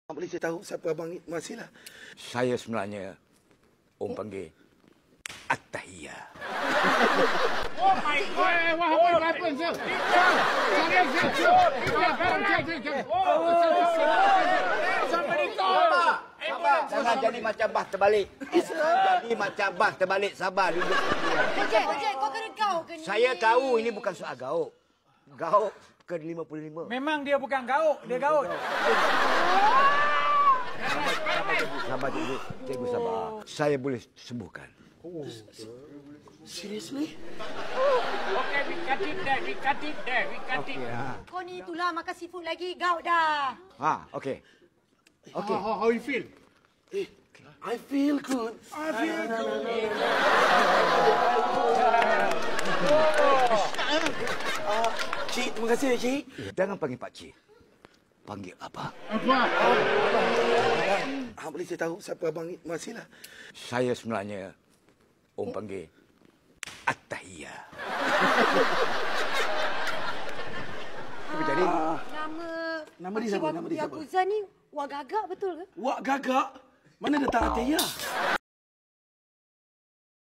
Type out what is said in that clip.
Boleh saya tahu siapa Abang Masih lah? Saya sebenarnya orang panggil Attahiyah. Oh my God! What happened, sir? Somebody call! Sabar, jangan jadi macam bah terbalik. Jadi macam bah terbalik. Sabar dulu. Ojek, kau kena gauk ke ni? Saya tahu ini bukan soal gauk. Gauk ke 55. Memang dia bukan gauk, dia gaut. Sabar cikgu. Cikgu sabar. Saya boleh sembuhkan. Seriously? Okay, we cut it there. Kau ni itulah makan seafood lagi. Gauk dah. Okey. How you feel? I feel good. Cik, terima kasih, Cik. Jangan panggil Pak Cik. Panggil apa? Boleh saya tahu siapa Abang Masih lah? Saya sebenarnya orang panggil Attahiyah. Jadi Nama dia siapa? Nama dia siapa? Yakuza ni wak gagak betul ke? Wak gagak? Mana datang Atiyah?